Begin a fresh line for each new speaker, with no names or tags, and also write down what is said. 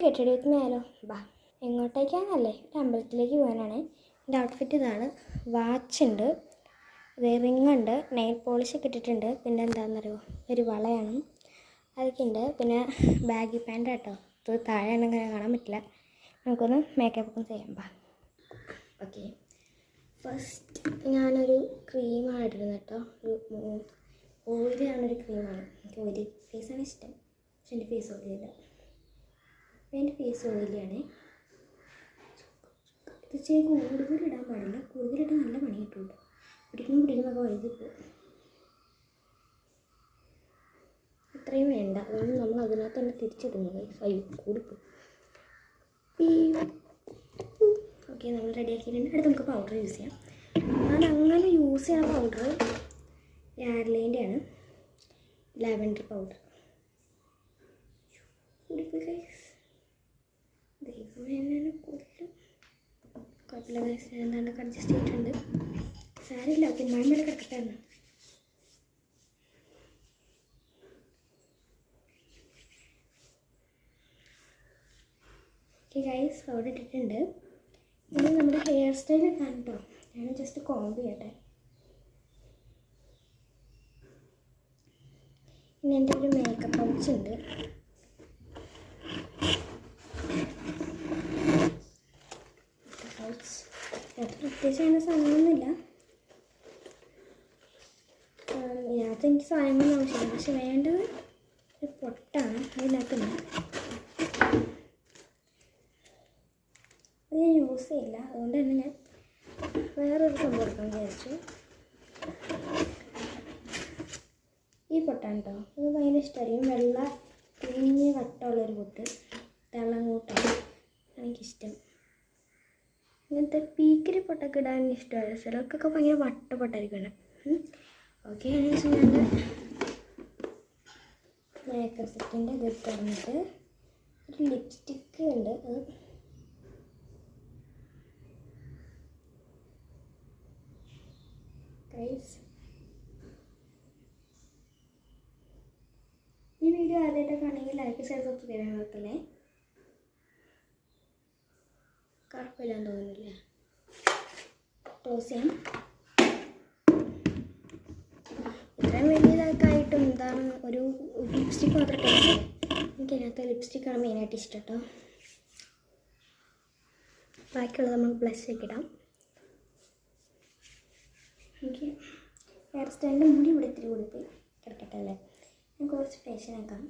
Get വിത്ത് മേലോ ബാ. എങ്ങോട്ടേക്കാണല്ലേ? ഒരു അമ്പലത്തിലേക്ക് പോകാനാണ്. എൻ്റെ ഔട്ട്ഫിറ്റ് ഇതാണ്. വാച്ചുണ്ട്, റിംഗ് ഉണ്ട്, നെയിൽ പോളിഷ് ഒക്കെ ഇട്ടിട്ടുണ്ട്. പിന്നെ എന്താണെന്നറിയോ, ഒരു വളയാണ്, അതൊക്കെ ഉണ്ട്. പിന്നെ ബാഗി പാൻ്റ് കേട്ടോ, ഇത് താഴെ അങ്ങനെ കാണാൻ പറ്റില്ല. നമുക്കൊന്ന് മേക്കപ്പ് ഒക്കെ ചെയ്യാം ബാ. ഓക്കെ, ഫസ്റ്റ് ഞാനൊരു ക്രീമാണ് ഇടുന്നത് കേട്ടോ. ഒരു ഓയിലാണൊരു ക്രീമാണ്. എനിക്ക് ഓയിലി ഫേസാണ് ഇഷ്ടം, പക്ഷെ എൻ്റെ ഫേസ് ഓയിലില്ല. അപ്പോൾ എൻ്റെ ഫേസ് ഓയിലാണ്. ഇത് ഇച്ചിരി കൂടുതലിടാൻ പാടില്ല, കൂടുതലിട്ട് നല്ല പണി കിട്ടുള്ളൂ. പിടിക്കുമ്പോൾ വഴുതിപ്പോൾ ഇത്രയും വേണ്ട. അതുകൊണ്ട് നമ്മൾ അതിനകത്ത് തന്നെ തിരിച്ചിടുന്നത് കൂടിപ്പോയി. ഓക്കെ, നമ്മൾ റെഡിയാക്കിയിട്ടുണ്ട്. അടുത്ത് നമുക്ക് പൗഡർ യൂസ് ചെയ്യാം. ഞാൻ അങ്ങനെ യൂസ് ചെയ്യുന്ന പൗഡർ യാർലേൻ്റെയാണ്, ലാവൻഡർ പൗഡർ. കൂടിപ്പോയി ഗൈസ്, ദൈവം എന്നെ കൊല്ലും. കുഴപ്പമില്ല ഗൈസ്, ഞാൻ എന്താണ്ട് അഡ്ജസ്റ്റ് ചെയ്തിട്ടുണ്ട്. സാരില്ല, ഓക്കെ, മഴ മേലെ കിടക്കട്ടായിരുന്നു. ഓക്കെ ഗൈസ്, പൗഡർ ഇട്ടിട്ടുണ്ട്. ഇനി നമ്മുടെ ഹെയർ സ്റ്റൈൽ കണ്ടോ, ഞാൻ ജസ്റ്റ് കോംബ് ചെയ്യട്ടെ. ഇനി എൻ്റെ ഒരു മേക്കപ്പ് പൗച്ച് ഉണ്ട്. പ്രത്യേകിച്ച് അങ്ങനെ സാധനമൊന്നുമില്ല. ഇതിനകത്ത് എനിക്ക് സാധനങ്ങളൊന്നും ആവശ്യമില്ല, പക്ഷെ വേണ്ടത് ഒരു പൊട്ടാണ്. അതിനകത്തുണ്ട്, അത് ഞാൻ യൂസ് ചെയ്യില്ല. അതുകൊണ്ട് തന്നെ ഞാൻ വേറൊരു സംഭവം എടുക്കാൻ വിചാരിച്ചു. ഈ പൊട്ടാണ് കേട്ടോ, അത് ഭയങ്കര ഇഷ്ടമായിരിക്കും. വെള്ള കുഞ്ഞ് വട്ടമുള്ളൊരു പൊട്ട്, തിളങ്ങൂട്ടാണ് എനിക്കിഷ്ടം. ഇങ്ങനത്തെ പീക്കിരി പൊട്ടൊക്കെ ഇടാൻ ഇഷ്ടമാണ്. ചിലർക്കൊക്കെ ഭയങ്കര വട്ട പൊട്ടായിരിക്കും ഇടാൻ. ഓക്കെ, അതിനുശേഷം ഞാൻ മേക്കപ്പ് സെറ്റിൻ്റെ ഇത് തുറന്നിട്ട് ഒരു ലിപ്സ്റ്റിക്ക് ഉണ്ട്. അത് ഗൈസ്, ഈ വീഡിയോ ആദ്യമായിട്ടൊക്കെ ആണെങ്കിൽ ലൈക്ക്, ഷെയർ, സബ്സ്ക്രൈബ് ചെയ്യാൻ മറക്കല്ലേ. കുഴപ്പമില്ലാന്ന് തോന്നുന്നില്ല. ക്ലോസ് ചെയ്യാം. ഇത്രയും വലിയതൊക്കെ ആയിട്ടും എന്താണ് ഒരു ലിപ്സ്റ്റിക്ക് മാത്രം ടേസ്റ്റ്. എനിക്കതിനകത്ത് ലിപ്സ്റ്റിക്കാണ് മെയിനായിട്ട് ഇഷ്ടം കേട്ടോ. ബാക്കിയുള്ളത് നമ്മൾ ബ്ലഷൊക്കെ ഇടാം. എനിക്ക് ഹെയർ സ്റ്റൈലിൻ്റെ മുടി ഇവിടെ ഇത്തിരി കൂടിപ്പോയി, കിടക്കട്ടെ അല്ലേ. ഞാൻ കുറച്ച് ഫേഷ്യൽ ആക്കാം.